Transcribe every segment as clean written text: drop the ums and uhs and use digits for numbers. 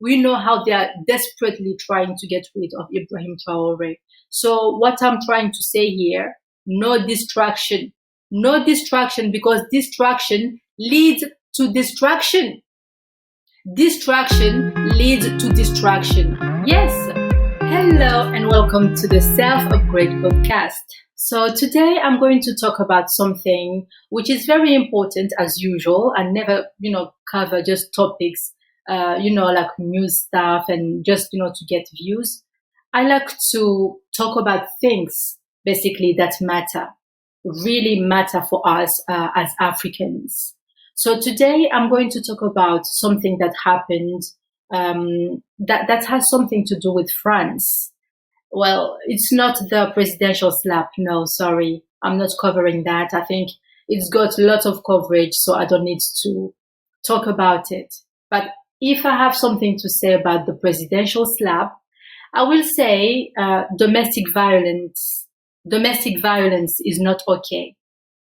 We know how they are desperately trying to get rid of Ibrahim Traore. So what I'm trying to say here, no distraction. No distraction, because distraction leads to distraction. Distraction leads to distraction. Yes. Hello and welcome to the Self-Upgrade podcast. So today I'm going to talk about something which is very important as usual. I never, cover just topics, like news stuff and just, to get views. I like to talk about things basically that matter, really matter for us as Africans. So today I'm going to talk about something that happened that has something to do with France. Well, it's not the presidential slap. No, sorry. I'm not covering that. I think it's got a lot of coverage, so I don't need to talk about it. But if I have something to say about the presidential slap, I will say domestic violence. Domestic violence is not okay.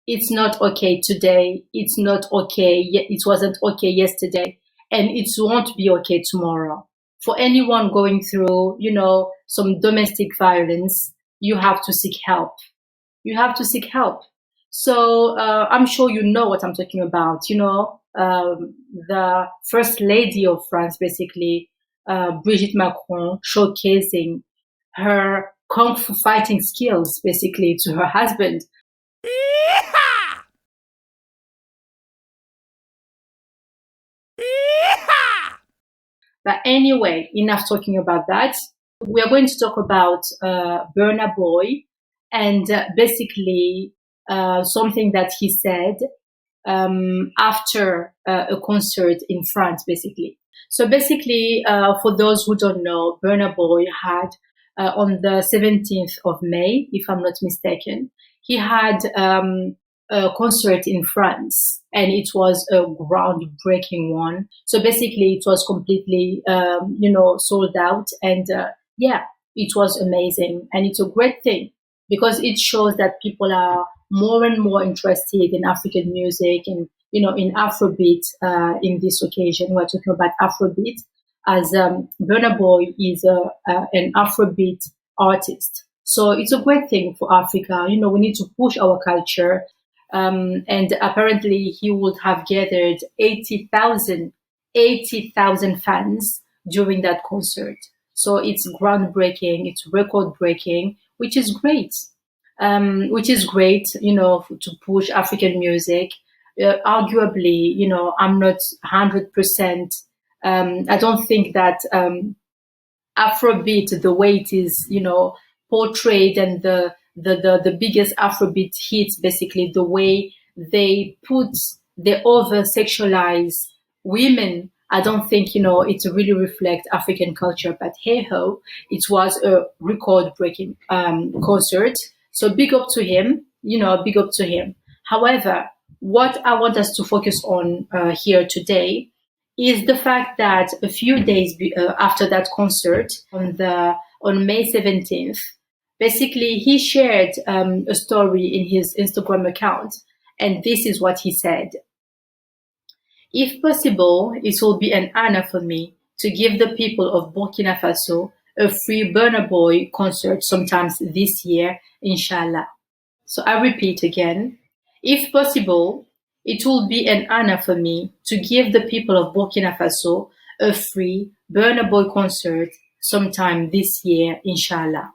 It's not okay today. It's not okay. It wasn't okay yesterday. And it won't be okay tomorrow. For anyone going through, some domestic violence, you have to seek help. You have to seek help. So I'm sure you know what I'm talking about. The First Lady of France, basically, Brigitte Macron, showcasing her kung fu fighting skills, basically, to her husband. But anyway, enough talking about that. We are going to talk about Burna Boy and basically something that he said after a concert in France, basically. So basically, for those who don't know, Burna Boy had on the 17th of May, if I'm not mistaken, he had a concert in France, and it was a groundbreaking one. So basically, it was completely, sold out, and it was amazing, and it's a great thing because it shows that people are more and more interested in African music and in Afrobeat. In this occasion, we're talking about Afrobeat, as Burna Boy is an Afrobeat artist. So it's a great thing for Africa. We need to push our culture. And apparently he would have gathered 80,000 fans during that concert. So it's groundbreaking, it's record breaking, which is great. To push African music. Arguably, I'm not 100%. I don't think that Afrobeat, the way it is, portrayed, and the biggest Afrobeat hits, basically the way they over sexualize women. I don't think, it really reflects African culture, but hey ho, it was a record breaking concert. So big up to him, big up to him. However, what I want us to focus on here today is the fact that a few days after that concert on May 17th, basically, he shared a story in his Instagram account, and this is what he said. If possible, it will be an honor for me to give the people of Burkina Faso a free Burna Boy concert sometimes this year, inshallah. So I repeat again. If possible, it will be an honor for me to give the people of Burkina Faso a free Burna Boy concert sometime this year, inshallah.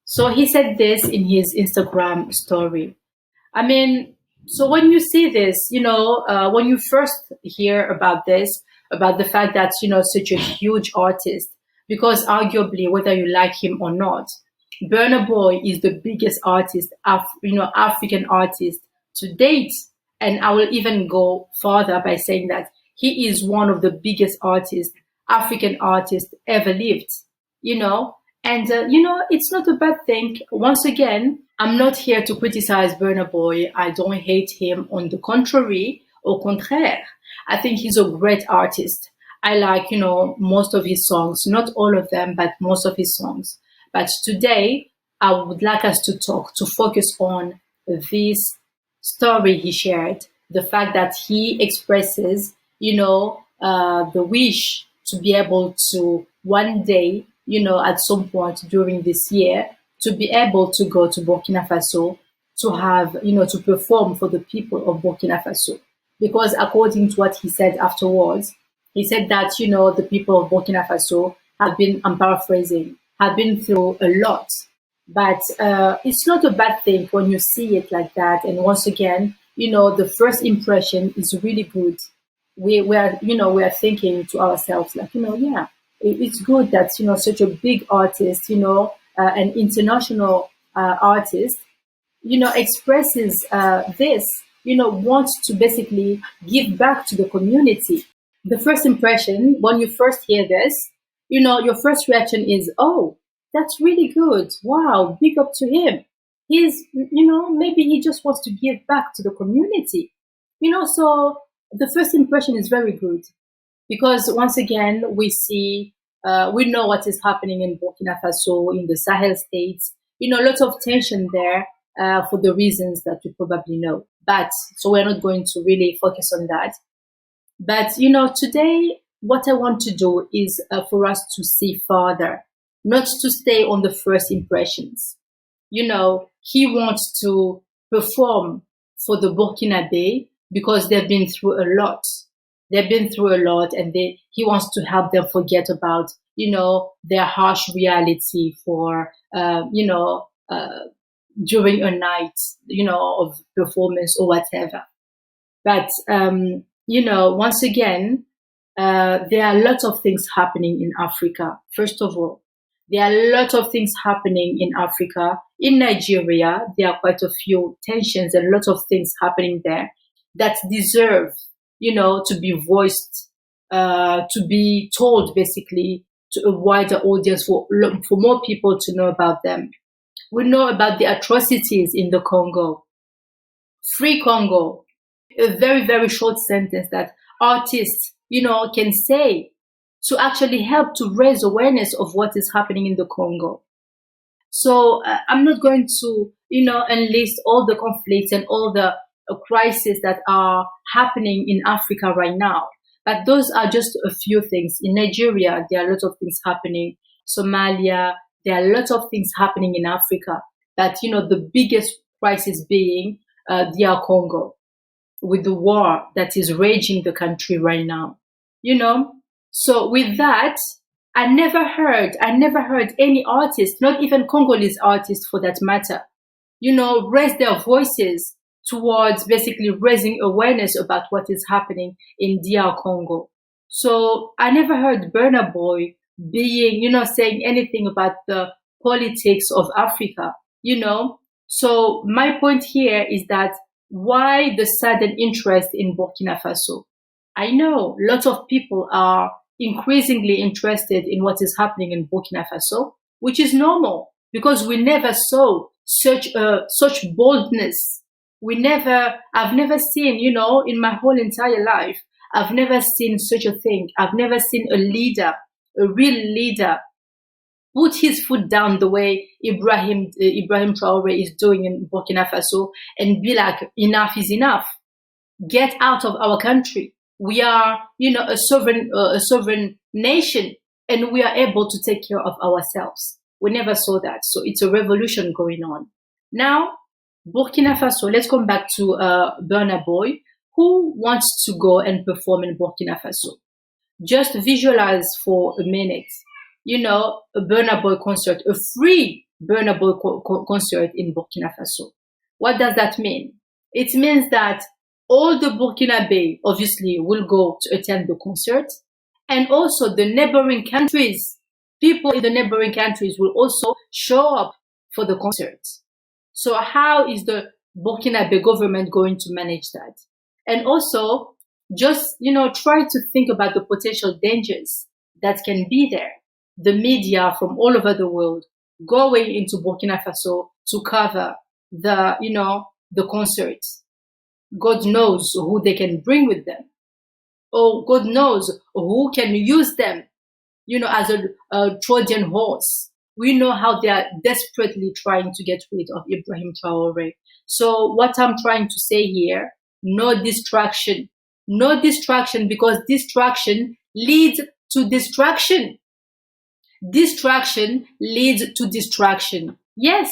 So he said this in his Instagram story. I mean, so when you see this, when you first hear about this, about the fact that, such a huge artist, because arguably, whether you like him or not, Burna Boy is the biggest artist, African artist to date. And I will even go further by saying that he is one of the biggest artists, African artists ever lived, And, it's not a bad thing. Once again, I'm not here to criticize Burna Boy. I don't hate him. On the contrary, au contraire, I think he's a great artist. I like, most of his songs, not all of them, but most of his songs. But today, I would like us to focus on this story he shared, the fact that he expresses, the wish to be able to one day, at some point during this year, to be able to go to Burkina Faso to have, to perform for the people of Burkina Faso. Because according to what he said afterwards, he said that, the people of Burkina Faso have been, I'm paraphrasing, have been through a lot. But it's not a bad thing when you see it like that. And once again, the first impression is really good. We are, we are thinking to ourselves like, yeah, it's good that, such a big artist, an international artist, expresses this, wants to basically give back to the community. The first impression, when you first hear this, your first reaction is, oh, that's really good. Wow, big up to him. He's, maybe he just wants to give back to the community. So the first impression is very good because once again, we see, we know what is happening in Burkina Faso, in the Sahel states, lots of tension there for the reasons that you probably know. But so we're not going to really focus on that. But, today, what I want to do is for us to see further, not to stay on the first impressions. He wants to perform for the Burkinabe because they've been through a lot. They've been through a lot and he wants to help them forget about, their harsh reality for, during a night, of performance or whatever. But, once again, there are lots of things happening in Africa. First of all, there are a lot of things happening in Africa. In Nigeria, there are quite a few tensions and lots of things happening there that deserve, to be voiced, to be told basically to a wider audience for more people to know about them. We know about the atrocities in the Congo. Free Congo. A very, very short sentence that artists, can say to actually help to raise awareness of what is happening in the Congo. So I'm not going to, enlist all the conflicts and all the crises that are happening in Africa right now. But those are just a few things. In Nigeria, there are lots of things happening. Somalia, there are lots of things happening in Africa. But, the biggest crisis being DR Congo, with the war that is raging the country right now. So with that, I never heard any artist, not even Congolese artists for that matter, raise their voices towards basically raising awareness about what is happening in DR Congo. So I never heard Burna Boy being, saying anything about the politics of Africa, So my point here is that why the sudden interest in Burkina Faso? I know lots of people are increasingly interested in what is happening in Burkina Faso, which is normal because we never saw such boldness. I've never seen, in my whole entire life, I've never seen such a thing. I've never seen a leader, a real leader, put his foot down the way Ibrahim Traore is doing in Burkina Faso and be like, enough is enough. Get out of our country. We are, a sovereign nation, and we are able to take care of ourselves. We never saw that. So it's a revolution going on. Now, Burkina Faso, let's come back to Burna Boy. Who wants to go and perform in Burkina Faso? Just visualize for a minute, a Burna Boy concert, a free Burna Boy concert in Burkina Faso. What does that mean? It means that all the Burkinabe obviously will go to attend the concert, and also the neighboring countries, people in the neighboring countries will also show up for the concert. So how is the Burkinabe government going to manage that? And also, just, try to think about the potential dangers that can be there. The media from all over the world going into Burkina Faso to cover the concerts. God knows who they can bring with them. Or God knows who can use them, as a Trojan horse. We know how they are desperately trying to get rid of Ibrahim Traore. So what I'm trying to say here, no distraction. No distraction, because distraction leads to distraction. Distraction leads to distraction. Yes,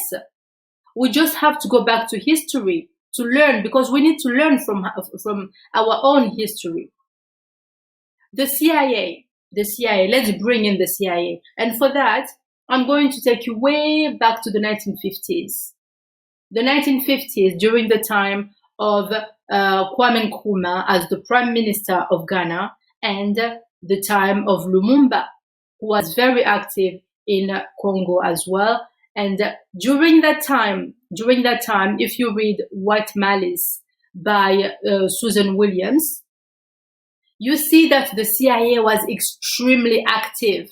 we just have to go back to history to learn, because we need to learn from our own history. The CIA, let's bring in the CIA. And for that, I'm going to take you way back to the 1950s. The 1950s, during the time of Kwame Nkrumah as the Prime Minister of Ghana, and the time of Lumumba, who was very active in Congo as well. And during that time, if you read White Malice by Suzanne Williams, you see that the CIA was extremely active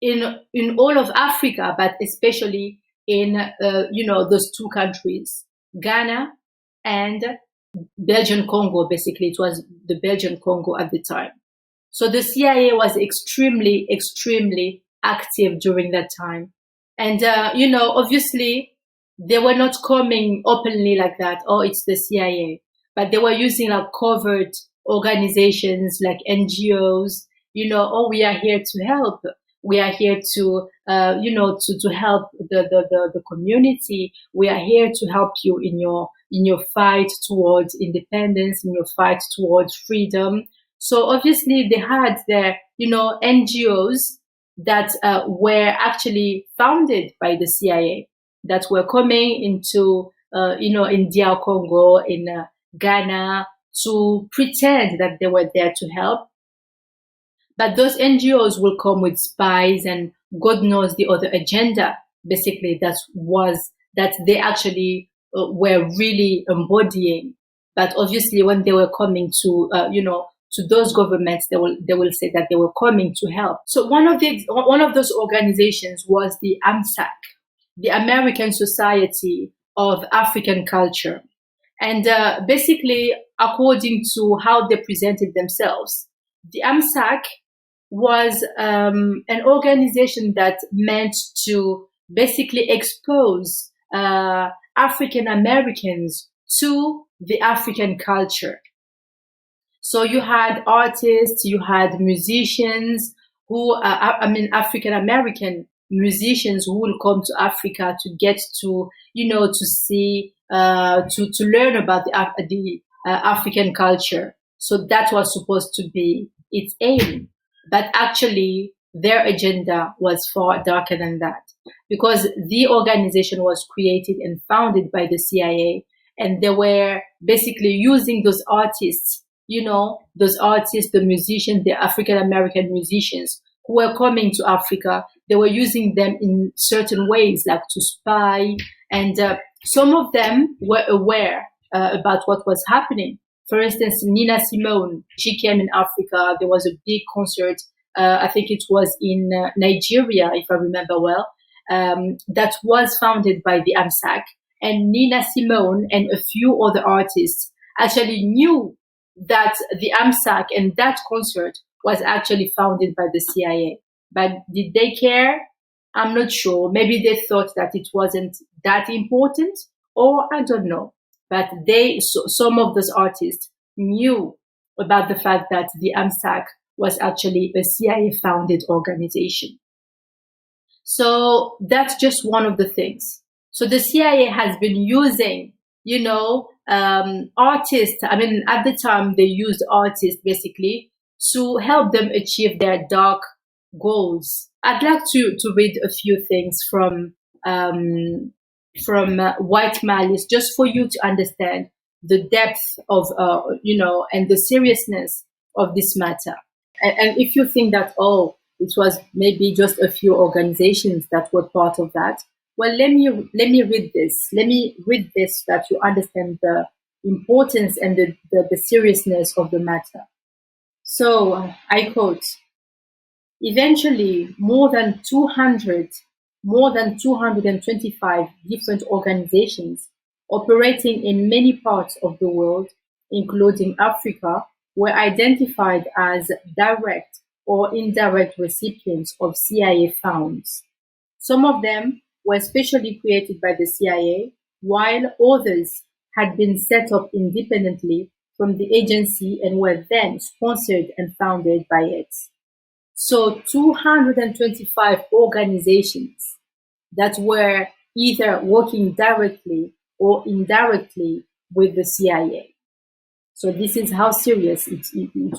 in all of Africa, but especially in those two countries, Ghana and Belgian Congo. Basically, it was the Belgian Congo at the time. So the CIA was extremely, extremely active during that time. And, obviously, they were not coming openly like that, oh, it's the CIA. But they were using like covert organizations like NGOs, oh, we are here to help. We are here to, to help the community. We are here to help you in your fight towards independence, in your fight towards freedom. So obviously they had their, NGOs that were actually founded by the CIA, that were coming into, in DR Congo, in Ghana, to pretend that they were there to help. But those NGOs will come with spies and God knows the other agenda, basically, that they actually were really embodying. But obviously when they were coming to, to those governments, they will say that they were coming to help. So one of those organizations was the AMSAC, the American Society of African Culture. And basically, according to how they presented themselves, the AMSAC was an organization that meant to basically expose African Americans to the African culture. So you had artists, you had musicians who, African American musicians who will come to Africa to get to, to see, to learn about the African culture. So that was supposed to be its aim. But actually, their agenda was far darker than that, because the organization was created and founded by the CIA, and they were basically using those artists, the musicians, the African American musicians who were coming to Africa. They were using them in certain ways, like to spy, and some of them were aware about what was happening. For instance, Nina Simone, she came in Africa. There was a big concert. I think it was in Nigeria, if I remember well, that was founded by the AMSAC. And Nina Simone and a few other artists actually knew that the AMSAC and that concert was actually founded by the CIA. But did they care? I'm not sure. Maybe they thought that it wasn't that important, or I don't know. But some of those artists knew about the fact that the AMSAC was actually a CIA-founded organization. So that's just one of the things. So the CIA has been using, artists. At the time they used artists basically to help them achieve their dark goals. I'd like to read a few things from White Malice, just for you to understand the depth of, and the seriousness of this matter. And if you think that, it was maybe just a few organizations that were part of that, well, let me read this. Let me read this so that you understand the importance and the seriousness of the matter. So I quote, eventually more than 225 different organizations operating in many parts of the world, including Africa, were identified as direct or indirect recipients of CIA funds. Some of them were specially created by the CIA, while others had been set up independently from the agency and were then sponsored and founded by it. So 225 organizations that were either working directly or indirectly with the CIA. So this is how serious it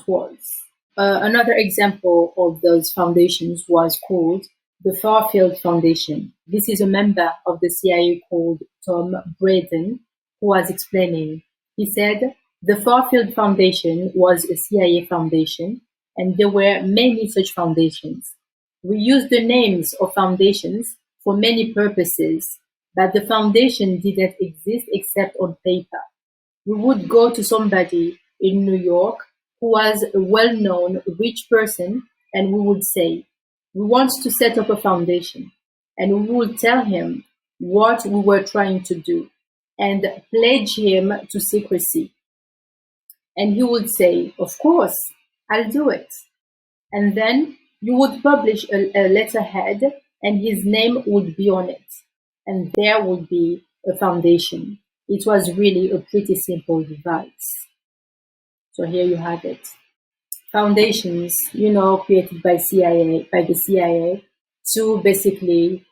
was. Another example of those foundations was called the Farfield Foundation. This is a member of the CIA called Tom Braden who was explaining. He said the Farfield Foundation was a CIA foundation, and there were many such foundations. We used the names of foundations for many purposes, but the foundation didn't exist except on paper. We would go to somebody in New York who was a well-known rich person, and we would say, we want to set up a foundation. And we would tell him what we were trying to do and pledge him to secrecy. And he would say, of course, I'll do it. And then you would publish a letterhead and his name would be on it. And there would be a foundation. It was really a pretty simple device. So here you have it. Foundations, created by the CIA to basically,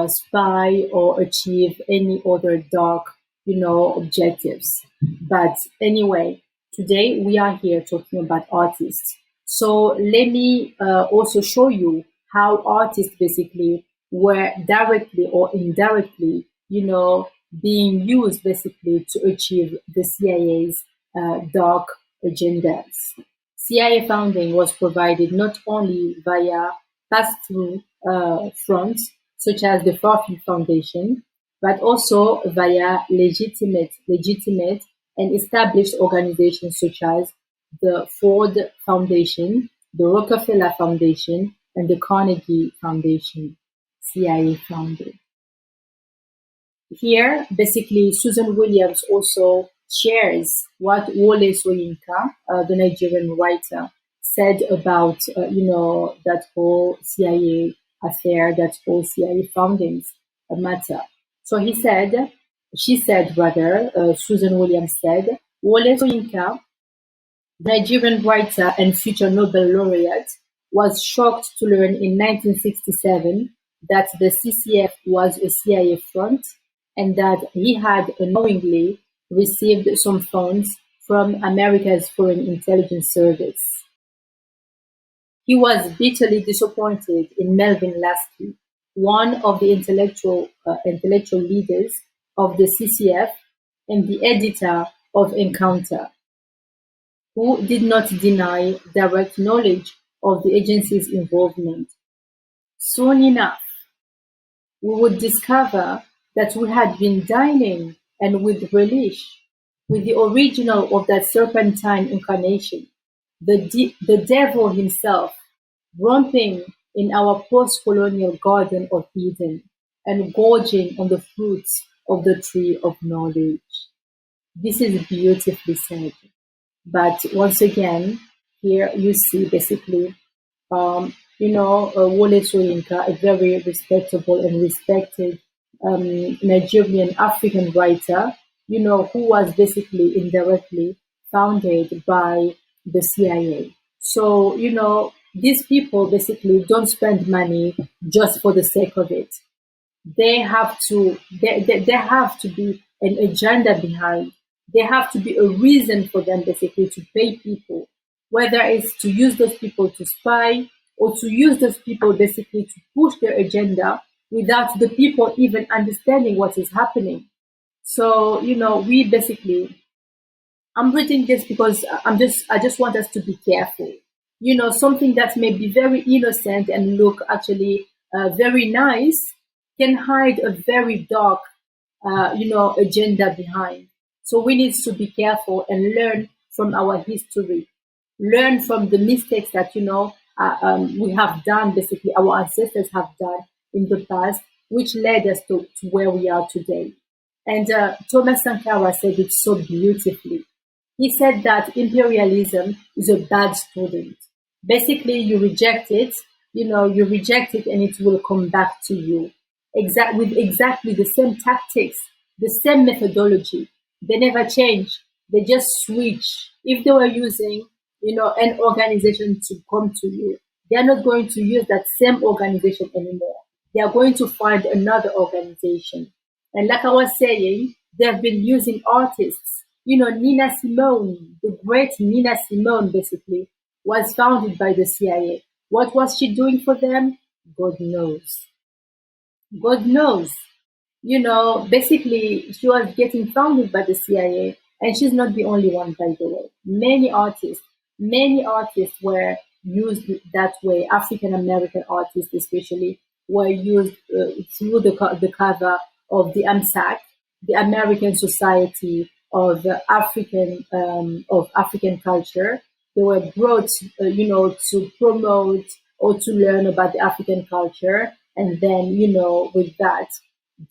spy or achieve any other dark, objectives. But anyway, today we are here talking about artists. So let me also show you how artists basically were directly or indirectly, being used basically to achieve the CIA's dark agendas. CIA funding was provided not only via pass-through fronts, such as the Farfield Foundation, but also via legitimate and established organizations such as the Ford Foundation, the Rockefeller Foundation, and the Carnegie Foundation, CIA founded. Here, basically, Suzanne Williams also shares what Wole Soyinka, the Nigerian writer, said about, that whole CIA affair, that whole CIA foundings matter. So Suzanne Williams said, Wole Soyinka, Nigerian writer and future Nobel laureate, was shocked to learn in 1967 that the CCF was a CIA front and that he had unknowingly received some funds from America's Foreign Intelligence Service. He was bitterly disappointed in Melvin Lasky, one of the intellectual leaders of the CCF and the editor of Encounter, who did not deny direct knowledge of the agency's involvement. Soon enough, we would discover that we had been dining, and with relish, with the original of that serpentine incarnation, the devil himself, romping in our post-colonial Garden of Eden and gorging on the fruits of the tree of knowledge. This is beautifully said. But once again, here you see basically, Wole Soyinka, a very respectable and respected Nigerian African writer, who was basically indirectly founded by the CIA. So, these people basically don't spend money just for the sake of it. There have to be an agenda behind. There have to be a reason for them basically to pay people, whether it's to use those people to spy or to use those people basically to push their agenda without the people even understanding what is happening. So, we basically, I'm reading this because I just want us to be careful. Something that may be very innocent and look actually very nice can hide a very dark, agenda behind. So we need to be careful and learn from our history, learn from the mistakes that, we have done, basically our ancestors have done in the past, which led us to where we are today. And Thomas Sankara said it so beautifully. He said that imperialism is a bad student. Basically, you reject it, and it will come back to you. With exactly the same tactics, the same methodology. They never change. They just switch. If they were using, an organization to come to you. They are not going to use that same organization anymore. They are going to find another organization. And like I was saying, they've been using artists. Nina Simone, the great Nina Simone, basically, was founded by the CIA. What was she doing for them? God knows. God knows. Basically, she was getting founded by the CIA, and she's not the only one, by the way. Many artists were used that way. African American artists, especially, were used through the cover of the AMSAC, the American Society of African Culture. They were brought, to promote or to learn about the African culture, and then, with that,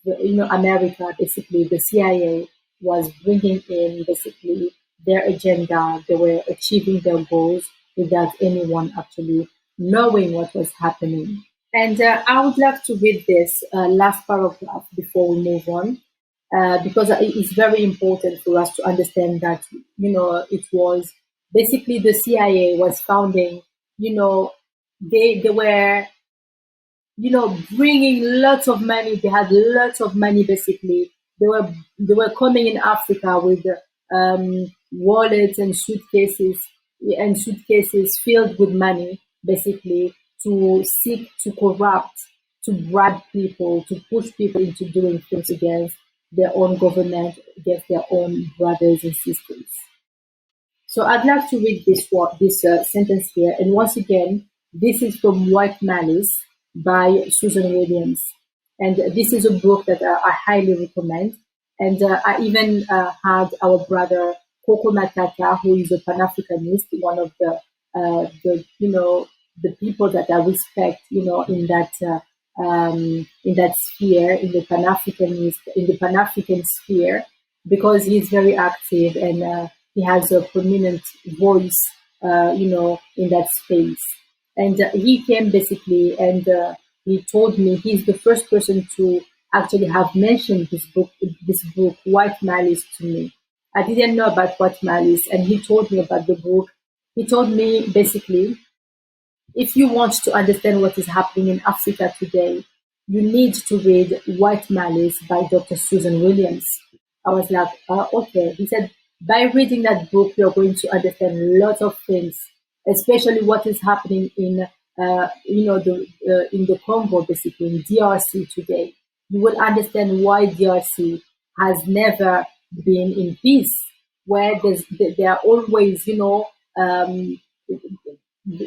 America, basically the CIA was bringing in basically their agenda. They were achieving their goals without anyone actually knowing what was happening. And I would like to read this last paragraph before we move on, because it is very important for us to understand that, it was basically the CIA was founding, they were bringing lots of money. They had lots of money. Basically, they were coming in Africa with wallets and suitcases filled with money, basically to seek to corrupt, to bribe people, to push people into doing things against their own government, against their own brothers and sisters. So I'd like to read this sentence here. And once again, this is from White Malice by Suzanne Williams. And this is a book that I highly recommend. And I even had our brother Coco Matata, who is a Pan-Africanist, one of the people that I respect, in that sphere, in the Pan-African sphere, because he's very active and he has a prominent voice, in that space. And he came basically and he told me he's the first person to actually have mentioned this book, White Malice, to me. I didn't know about White Malice, and he told me about the book. He told me basically, if you want to understand what is happening in Africa today, you need to read White Malice by Dr. Suzanne Williams. I was like, okay. He said, by reading that book, you're going to understand lots of things, especially what is happening in the Congo, basically in DRC today. You will understand why DRC has never been in peace, where there are always,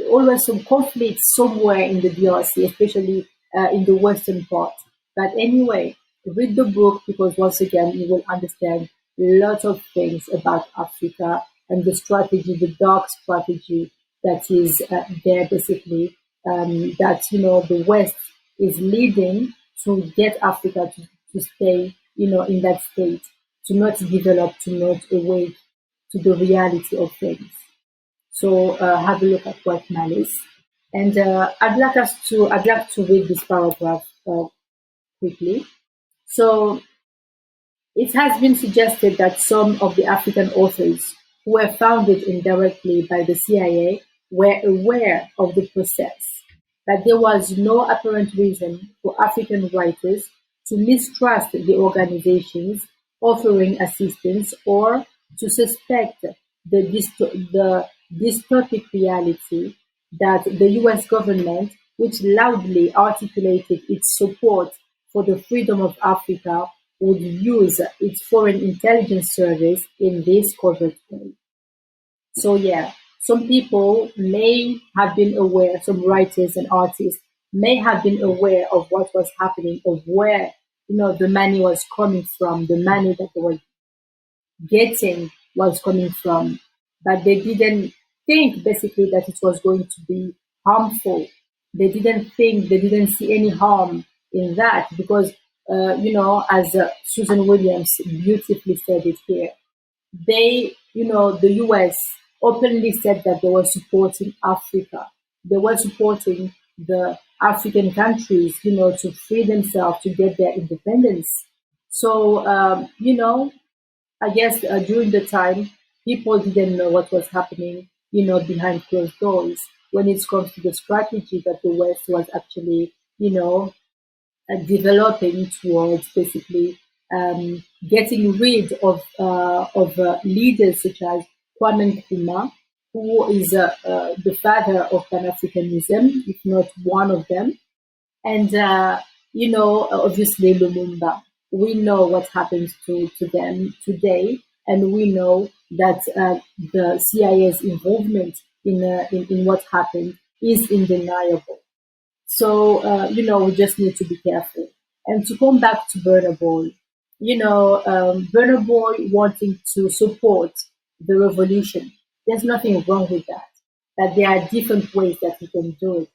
always some conflict somewhere in the DRC, especially in the western part. But anyway, read the book, because once again, you will understand lots of things about Africa and the strategy, the dark strategy that is there, basically, that, the West is leading to get Africa to stay, in that state, to not develop, to not awake to the reality of things. So have a look at White Malice. And I'd like to read this paragraph quickly. So it has been suggested that some of the African authors who were founded indirectly by the CIA were aware of the process, that there was no apparent reason for African writers to mistrust the organizations offering assistance or to suspect the dystopic reality that the US government, which loudly articulated its support for the freedom of Africa, would use its foreign intelligence service in this covert way. So yeah, some people may have been aware, some writers and artists may have been aware of what was happening, of where, the money was coming from, the money that they were getting was coming from, but they didn't think basically that it was going to be harmful. They didn't see any harm in that, because, as Suzanne Williams beautifully said it here, the US openly said that they were supporting Africa. They were supporting the African countries, to free themselves, to get their independence. So, I guess during the time, people didn't know what was happening. behind closed doors when it comes to the strategy that the West was actually, developing towards basically getting rid of leaders such as Kwame Nkrumah, who is the father of Pan-Africanism, if not one of them, and obviously Lumumba. We know what happens to them today, and we know that the CIA's involvement in what happened is undeniable. So, we just need to be careful. And to come back to Burna Boy, Burna Boy wanting to support the revolution, there's nothing wrong with that. That there are different ways that we can do it.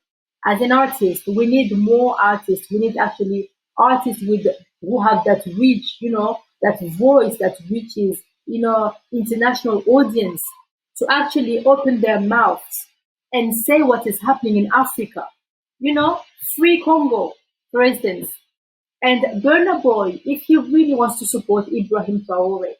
As an artist, we need more artists. We need actually artists who have that reach, that voice that reaches, international audience to actually open their mouths and say what is happening in Africa. Free Congo, for instance. And Burna Boy, if he really wants to support Ibrahim Traore,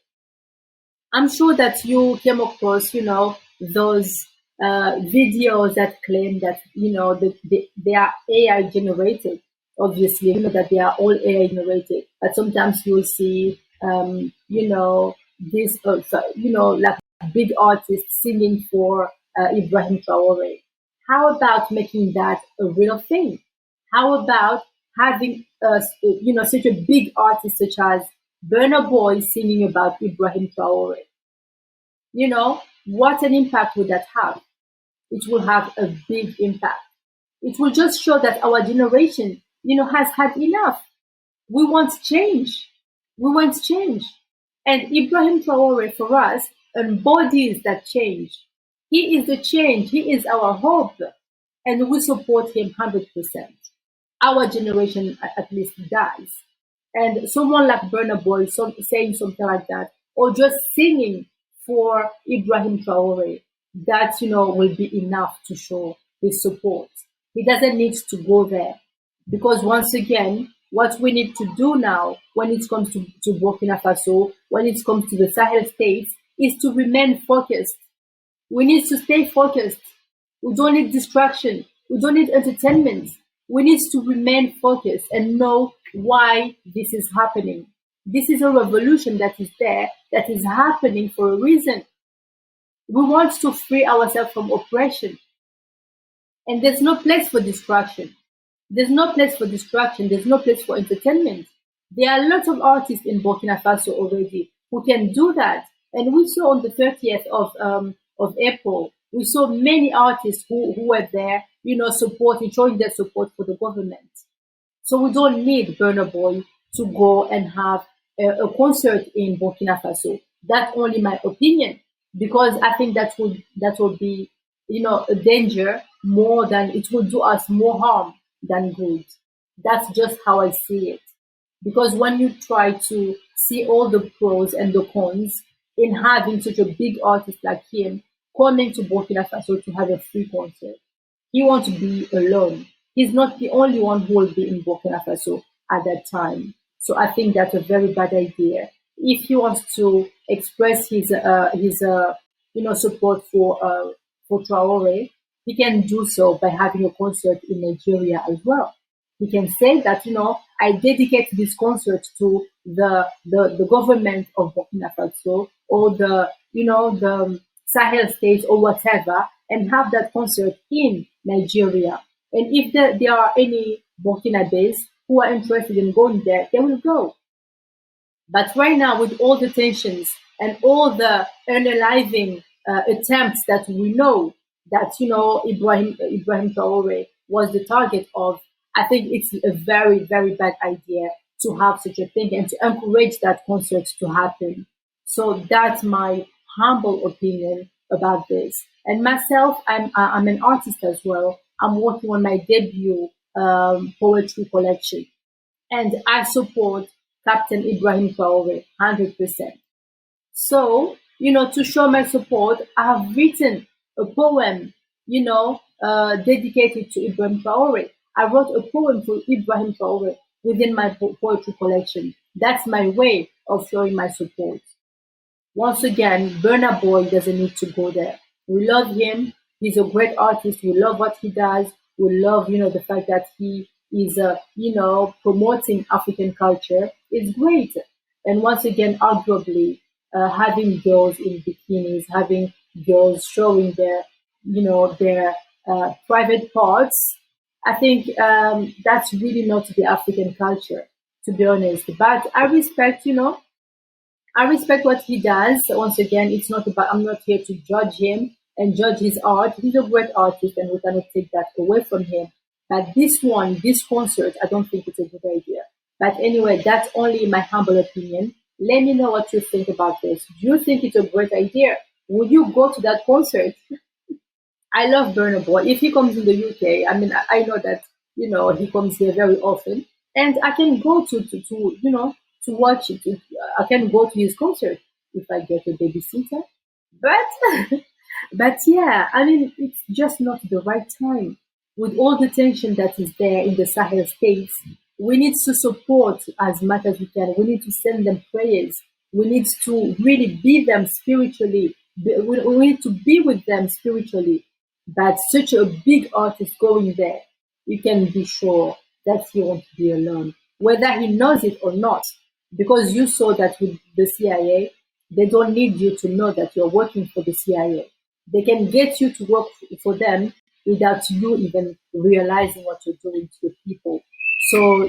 I'm sure that you came across, those videos that claim that, they are AI generated. Obviously, that they are all AI generated. But sometimes you'll see, this, like big artists singing for Ibrahim Traore. How about making that a real thing? How about having, such a big artist such as Burna Boy singing about Ibrahim Traore? What an impact would that have? It will have a big impact. It will just show that our generation, has had enough. We want change. We want change. And Ibrahim Traore, for us, embodies that change. He is the change. He is our hope. And we support him 100%. Our generation, at least, does. And someone like Burna Boy saying something like that, or just singing for Ibrahim Traore, that, will be enough to show his support. He doesn't need to go there. Because once again, what we need to do now when it comes to Burkina Faso, when it comes to the Sahel states, is to remain focused. We need to stay focused. We don't need distraction. We don't need entertainment. We need to remain focused and know why this is happening. This is a revolution that is there, that is happening for a reason. We want to free ourselves from oppression. And there's no place for distraction. There's no place for distraction. There's no place for entertainment. There are lots of artists in Burkina Faso already who can do that. And we saw on the 30th of April, we saw many artists who were there, showing their support for the government. So we don't need Burna Boy to go and have a concert in Burkina Faso. That's only my opinion, because I think that would be, a danger more than it would do us more harm than good. That's just how I see it. Because when you try to see all the pros and the cons in having such a big artist like him coming to Burkina Faso to have a free concert, he won't be alone. He's not the only one who will be in Burkina Faso at that time. So I think that's a very bad idea. If he wants to express his support for Traore, he can do so by having a concert in Nigeria as well. He can say that, I dedicate this concert to the government of Burkina Faso, or the Sahel states or whatever, and have that concert in Nigeria. And if there are any Burkinabes who are interested in going there, they will go. But right now, with all the tensions and all the unaliving attempts that we know that, Ibrahim Traore was the target of, I think it's a very, very bad idea to have such a thing and to encourage that concert to happen. So that's my humble opinion about this. And myself, I'm an artist as well. I'm working on my debut poetry collection, and I support Captain Ibrahim Traore 100%. So, to show my support, I have written a poem, dedicated to Ibrahim Traore. I wrote a poem for Ibrahim Traore within my poetry collection. That's my way of showing my support. Once again, Burna Boy doesn't need to go there. We love him. He's a great artist. We love what he does. We love, the fact that he is, promoting African culture. It's great. And once again, arguably, having girls in bikinis, having girls showing their private parts, I think that's really not the African culture, to be honest. But I respect what he does. Once again, it's not about, I'm not here to judge him and judge his art. He's a great artist and we cannot take that away from him. But this concert, I don't think it's a good idea. But anyway, that's only my humble opinion. Let me know what you think about this. Do you think it's a great idea? Would you go to that concert? I love Burna Boy. If he comes in the UK, I mean, I know that, he comes here very often. And I can go to watch it. I can go to his concert if I get a babysitter. But, but yeah, I mean, it's just not the right time. With all the tension that is there in the Sahel states, we need to support as much as we can. We need to send them prayers. We need to really be them spiritually. We need to be with them spiritually. But such a big artist going there, you can be sure that he won't be alone, whether he knows it or not. Because you saw that with the CIA, they don't need you to know that you're working for the CIA. They can get you to work for them without you even realizing what you're doing to the people. So,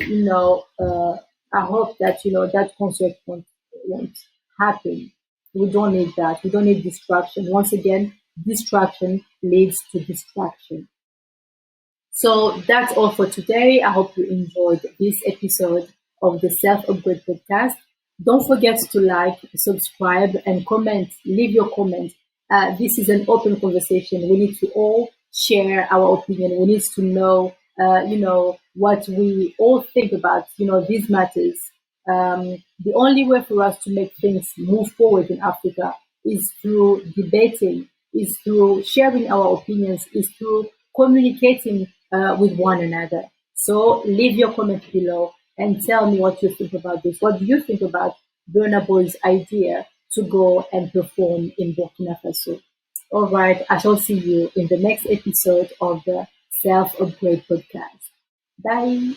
I hope that, that concert won't happen. We don't need that. We don't need distraction. Once again, distraction leads to distraction. So that's all for today. I hope you enjoyed this episode of the Self Upgrade podcast. Don't forget to like, subscribe, and comment. Leave your comment. This is an open conversation. We need to all share our opinion. We need to know, what we all think about, these matters. The only way for us to make things move forward in Africa is through debating, is through sharing our opinions, is through communicating with one another. So leave your comment below and tell me what you think about this. What do you think about Burna Boy's idea to go and perform in Burkina Faso? All right, I shall see you in the next episode of the Self Upgrade podcast. Bye.